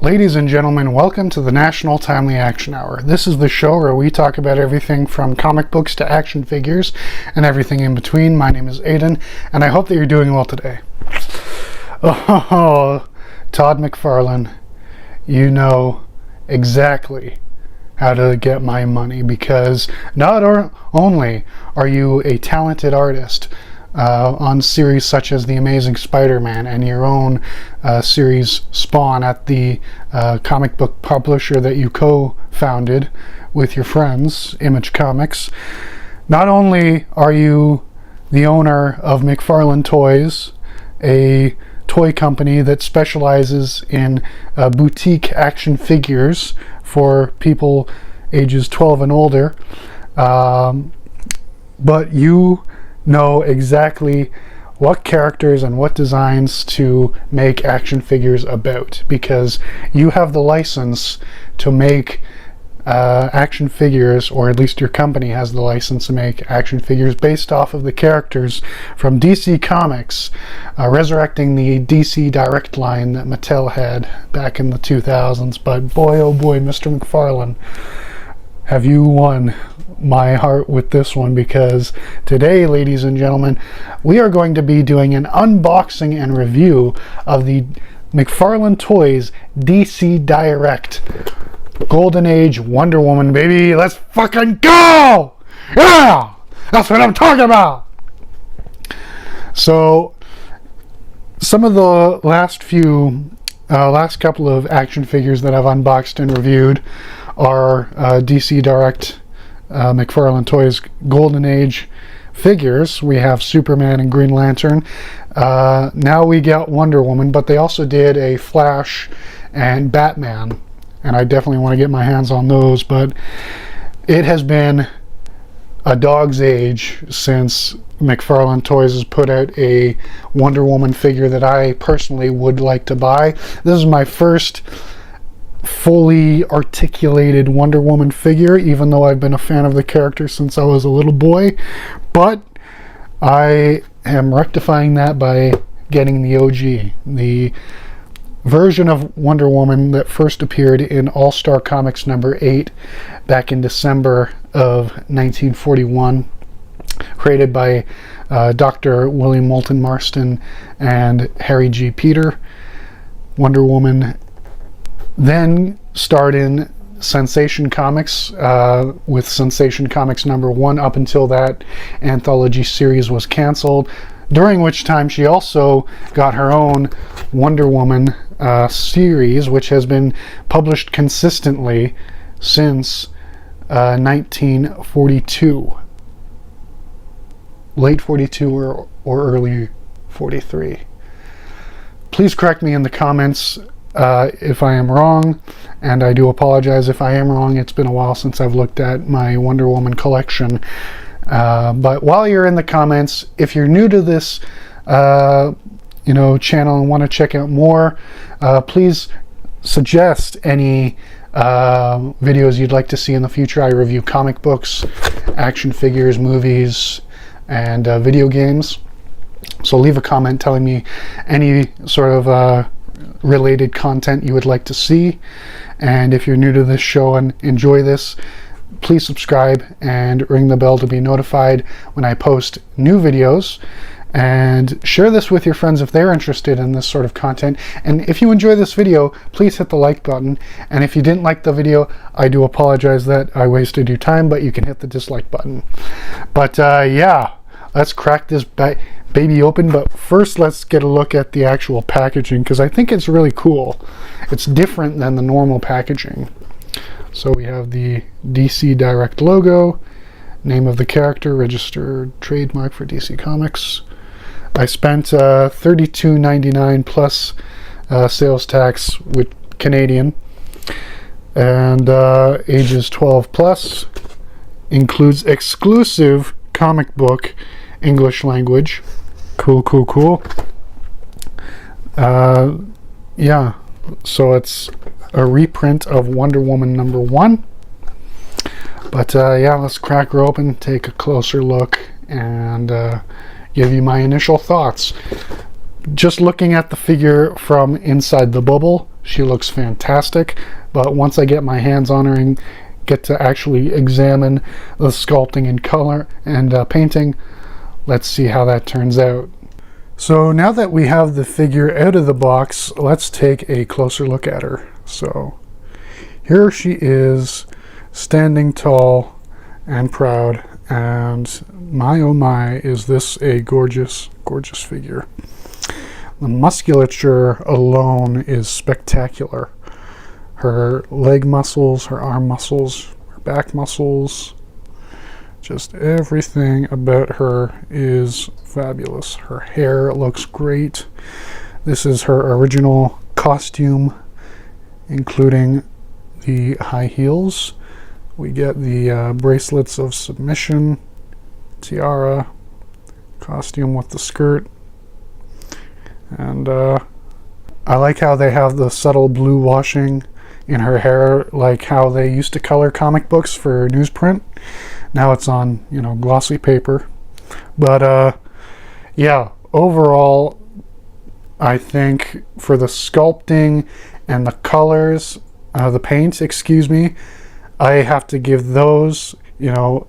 Ladies and gentlemen, welcome to the National Timely Action Hour. This is the show where we talk about everything from comic books to action figures and everything in between. My name is Aidan, and I hope that you're doing well today. Oh, Todd McFarlane, you know exactly how to get my money, because not only are you a talented artist on series such as The Amazing Spider-Man and your own series Spawn at the comic book publisher that you co-founded with your friends, Image Comics. Not only are you the owner of McFarlane Toys, a toy company that specializes in boutique action figures for people ages 12 and older, but you know exactly what characters and what designs to make action figures about, because you have the license to make action figures, or at least your company has the license to make action figures based off of the characters from DC Comics, resurrecting the DC Direct line that Mattel had back in the 2000s. But boy, oh boy, Mr. McFarlane, have you won my heart with this one, because today, ladies and gentlemen, we are going to be doing an unboxing and review of the McFarlane Toys DC Direct Golden Age Wonder Woman, baby. Let's fucking go! Yeah! That's what I'm talking about! So, some of the last couple of action figures that I've unboxed and reviewed are DC Direct McFarlane Toys Golden Age figures. We have Superman and Green Lantern. Now we got Wonder Woman, but they also did a Flash and Batman, and I definitely want to get my hands on those. But it has been a dog's age since McFarlane Toys has put out a Wonder Woman figure that I personally would like to buy. This is my first fully articulated Wonder Woman figure, even though I've been a fan of the character since I was a little boy. But I am rectifying that by getting the OG, the version of Wonder Woman that first appeared in All-Star Comics number 8 back in December of 1941, created by Dr. William Moulton Marston and Harry G. Peter. Wonder Woman then starred in Sensation Comics with Sensation Comics number 1 up until that anthology series was canceled, during which time she also got her own Wonder Woman series, which has been published consistently since 1942. Late 42 or early 43. Please correct me in the comments if I am wrong, and I do apologize if I am wrong. It's been a while since I've looked at my Wonder Woman collection. But while you're in the comments, if you're new to this channel and want to check out more, please suggest any videos you'd like to see in the future. I review comic books, action figures, movies, and video games. So leave a comment telling me any sort of related content you would like to see. And if you're new to this show and enjoy this, please subscribe and ring the bell to be notified when I post new videos, and share this with your friends if they're interested in this sort of content. And if you enjoy this video, please hit the like button, and if you didn't like the video, I do apologize that I wasted your time, but you can hit the dislike button. But yeah, let's crack this baby open. But first, let's get a look at the actual packaging, because I think it's really cool. It's different than the normal packaging. So we have the DC Direct logo, name of the character, registered trademark for DC Comics. I spent $32.99 plus sales tax with Canadian, and ages 12 plus, includes exclusive comic book English language. Cool. Yeah, so it's a reprint of Wonder Woman number 1. But yeah, let's crack her open, take a closer look, and give you my initial thoughts. Just looking at the figure from inside the bubble, she looks fantastic, but once I get my hands on her and get to actually examine the sculpting and color and painting, let's see how that turns out. So now that we have the figure out of the box, let's take a closer look at her. So here she is, standing tall and proud, and my oh my, is this a gorgeous, gorgeous figure. The musculature alone is spectacular. Her leg muscles, her arm muscles, her back muscles, just everything about her is fabulous. Her hair looks great. This is her original costume, including the high heels. We get the bracelets of submission, tiara, costume with the skirt. And I like how they have the subtle blue washing in her hair, like how they used to color comic books for newsprint. Now it's on, you know, glossy paper. But yeah, overall, I think for the sculpting and the colors, the paint, excuse me, I have to give those, you know,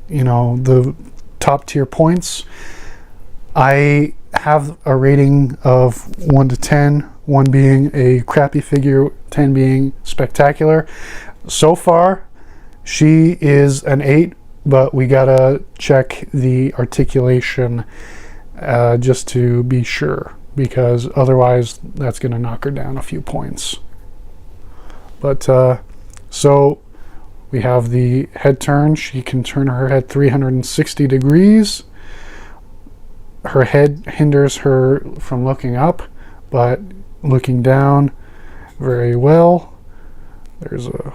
the top tier points. I have a rating of 1 to 10, 1 being a crappy figure, 10 being spectacular. So far, she is an 8, but we gotta check the articulation just to be sure, because otherwise that's gonna knock her down a few points. But so we have the head turn. She can turn her head 360 degrees. Her head hinders her from looking up, but looking down very well. There's a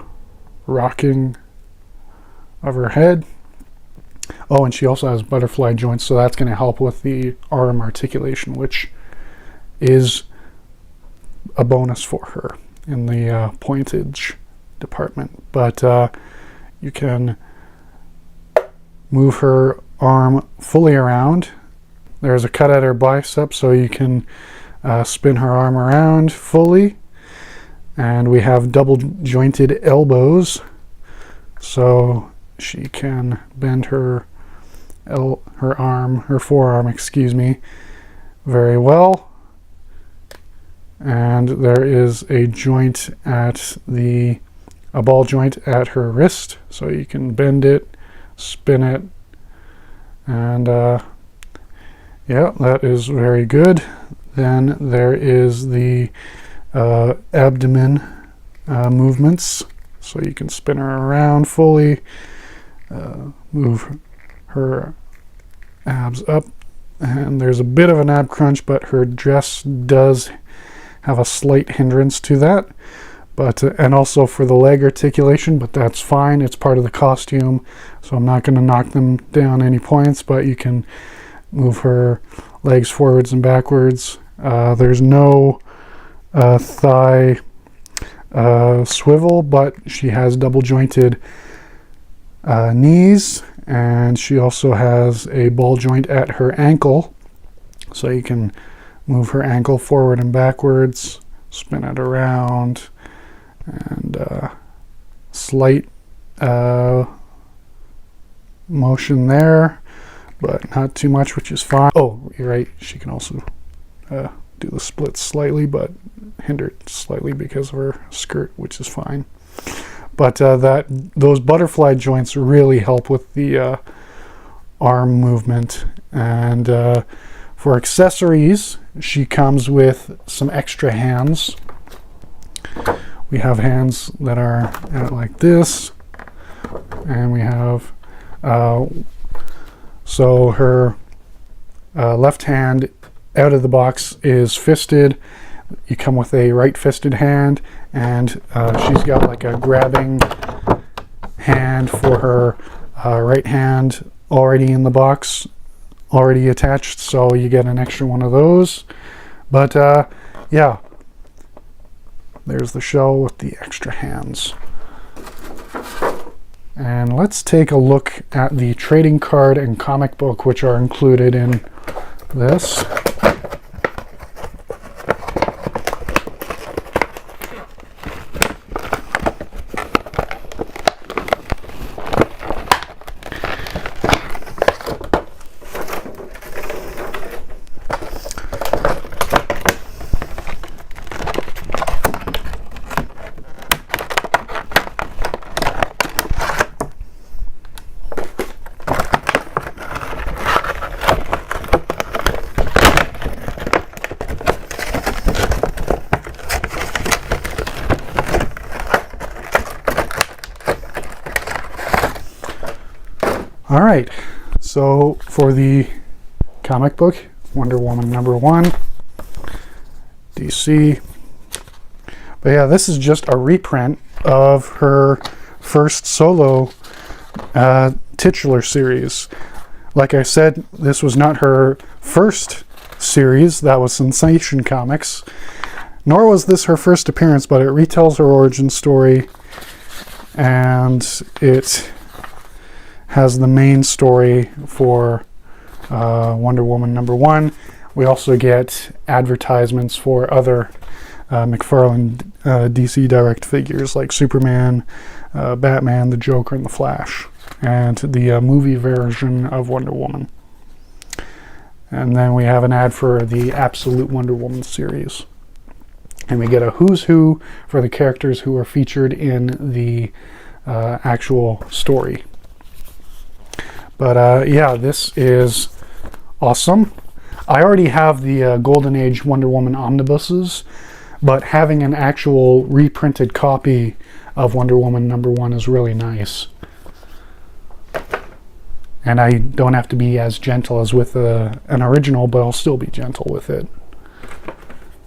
rocking of her head. Oh, and she also has butterfly joints, so that's going to help with the arm articulation, which is a bonus for her in the pointage department. But you can move her arm fully around. There's a cut at her bicep, so you can spin her arm around fully. And we have double jointed elbows, so she can bend her forearm, excuse me, very well. And there is a joint at a ball joint at her wrist, so you can bend it, spin it, and yeah, that is very good. Then there is the abdomen movements, so you can spin her around fully, move her abs up, and there's a bit of an ab crunch, but her dress does have a slight hindrance to that. But and also for the leg articulation, but that's fine, it's part of the costume, so I'm not going to knock them down any points. But you can move her legs forwards and backwards. There's no thigh swivel, but she has double jointed knees, and she also has a ball joint at her ankle, so you can move her ankle forward and backwards, spin it around, and slight motion there, but not too much, which is fine. Oh, you're right, she can also do the splits slightly, but hindered slightly because of her skirt, which is fine. But those butterfly joints really help with the arm movement. And for accessories, she comes with some extra hands. We have hands that are like this, and we have so her left hand out of the box is fisted. You come with a right fisted hand, and she's got like a grabbing hand for her right hand already in the box, already attached, so you get an extra one of those. But yeah, there's the shell with the extra hands. And let's take a look at the trading card and comic book, which are included in this. All right, so for the comic book, Wonder Woman #1, DC. But yeah, this is just a reprint of her first solo titular series. Like I said, this was not her first series. That was Sensation Comics. Nor was this her first appearance, but it retells her origin story, and it has the main story for Wonder Woman #1. We also get advertisements for other McFarlane DC Direct figures like Superman, Batman, the Joker, and the Flash, and the movie version of Wonder Woman. And then we have an ad for the Absolute Wonder Woman series. And we get a who's who for the characters who are featured in the actual story. But yeah, this is awesome. I already have the Golden Age Wonder Woman omnibuses, but having an actual reprinted copy of Wonder Woman #1 is really nice. And I don't have to be as gentle as with an original, but I'll still be gentle with it.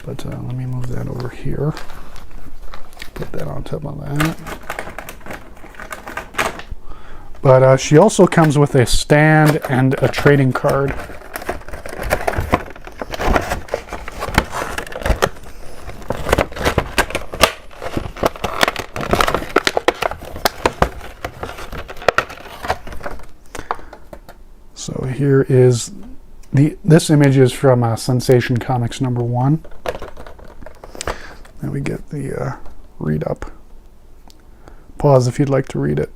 But let me move that over here. Put that on top of that. But she also comes with a stand and a trading card. So here is this image is from Sensation Comics #1. And we get the read up. Pause if you'd like to read it.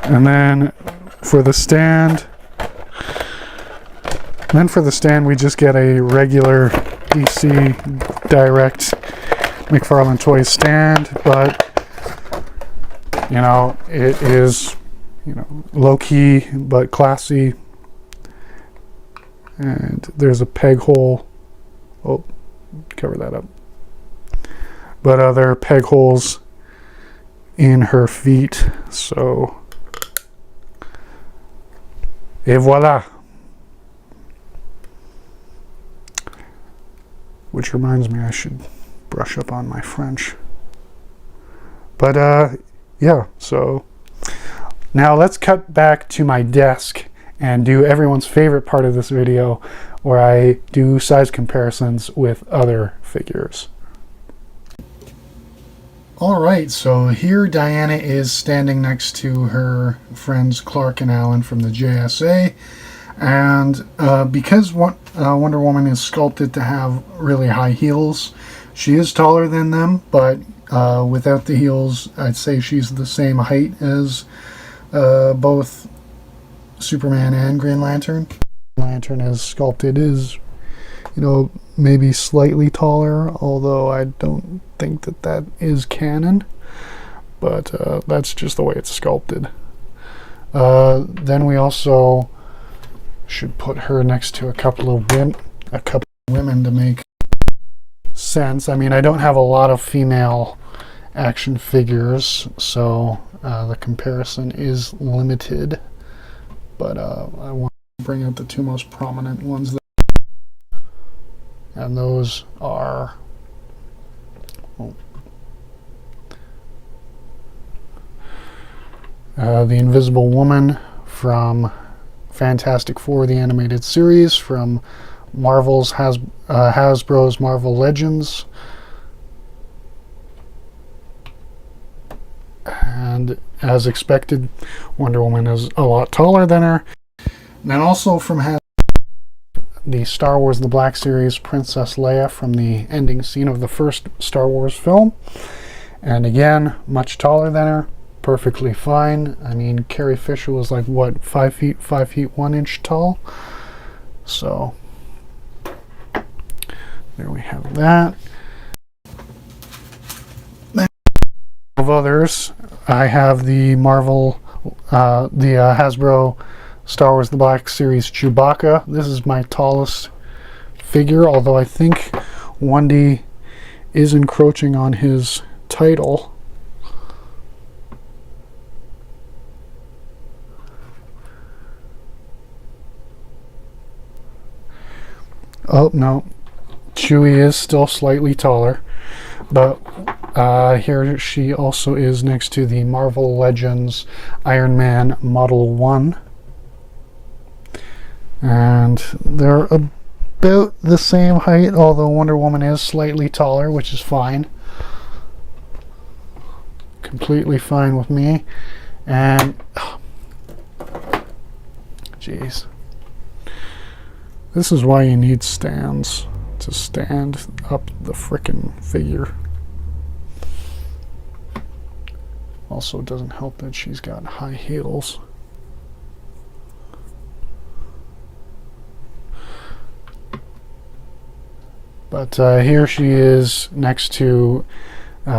And then for the stand, we just get a regular DC Direct McFarlane Toys stand, but you know, it is, you know, low key but classy. And there's a peg hole. Oh, cover that up. But there are peg holes in her feet, so et voila. Which reminds me, I should brush up on my French. But yeah, so now let's cut back to my desk and do everyone's favorite part of this video, where I do size comparisons with other figures. Alright, so here Diana is standing next to her friends Clark and Alan from the JSA, and because Wonder Woman is sculpted to have really high heels, she is taller than them, but without the heels I'd say she's the same height as both Superman and Green Lantern. Lantern is sculpted is, you know, maybe slightly taller, although I don't think that that is canon, but that's just the way it's sculpted. Then we also should put her next to a couple of women to make sense. I mean, I don't have a lot of female action figures, so the comparison is limited, but I want to bring out the two most prominent ones there. And those are the Invisible Woman from Fantastic Four, the animated series from Marvel's Hasbro's Marvel Legends. And as expected, Wonder Woman is a lot taller than her. And then also from the Star Wars The Black Series, Princess Leia from the ending scene of the first Star Wars film. And again, much taller than her, perfectly fine. I mean, Carrie Fisher was like, what, 5 feet 1 inch tall? So, there we have that. Then, of others, I have the Hasbro Star Wars The Black Series Chewbacca. This is my tallest figure, although I think Wendy is encroaching on his title. Oh, no. Chewie is still slightly taller. But here she also is next to the Marvel Legends Iron Man Model 1. And they're about the same height, although Wonder Woman is slightly taller, which is fine. Completely fine with me. And jeez, this is why you need stands to stand up the frickin' figure. Also, it doesn't help that she's got high heels. But here she is next to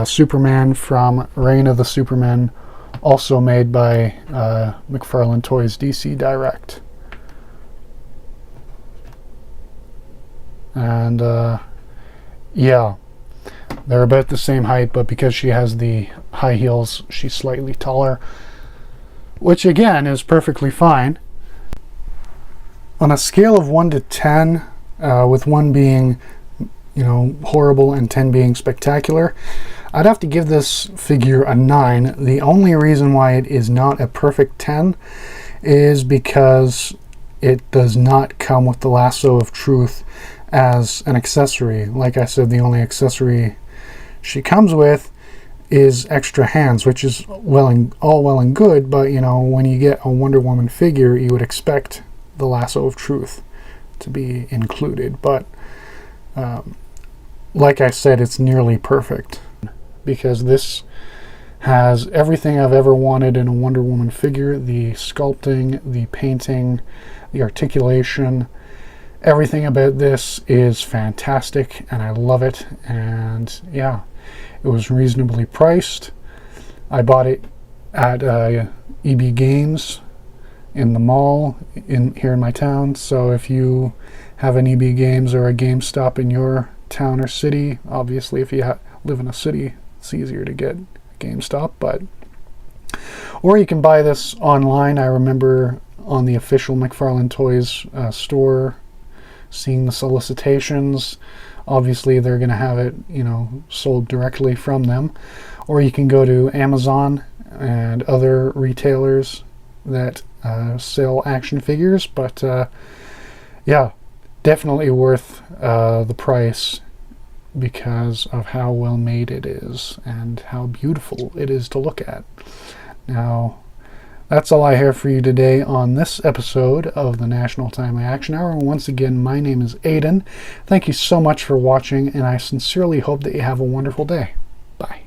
Superman from Reign of the Supermen, also made by McFarlane Toys DC Direct. And yeah, they're about the same height, but because she has the high heels, she's slightly taller, which again is perfectly fine. On a scale of 1 to 10, with 1 being, you know, horrible and 10 being spectacular, I'd have to give this figure a 9. The only reason why it is not a perfect 10 is because it does not come with the Lasso of Truth as an accessory. Like I said, the only accessory she comes with is extra hands, which is all well and good, but you know, when you get a Wonder Woman figure, you would expect the Lasso of Truth to be included. But like I said, it's nearly perfect, because this has everything I've ever wanted in a Wonder Woman figure: the sculpting, the painting, the articulation. Everything about this is fantastic, and I love it. And yeah, it was reasonably priced. I bought it at EB Games in the mall here in my town. So if you have an EB Games or a GameStop in your town or city, obviously if you live in a city, it's easier to get GameStop, but or you can buy this online. I remember on the official McFarlane Toys store seeing the solicitations. Obviously they're going to have it, you know, sold directly from them, or you can go to Amazon and other retailers that sell action figures. But yeah, definitely worth the price because of how well made it is and how beautiful it is to look at. Now, that's all I have for you today on this episode of the National Timely Action Hour. And once again, my name is Aidan. Thank you so much for watching, and I sincerely hope that you have a wonderful day. Bye.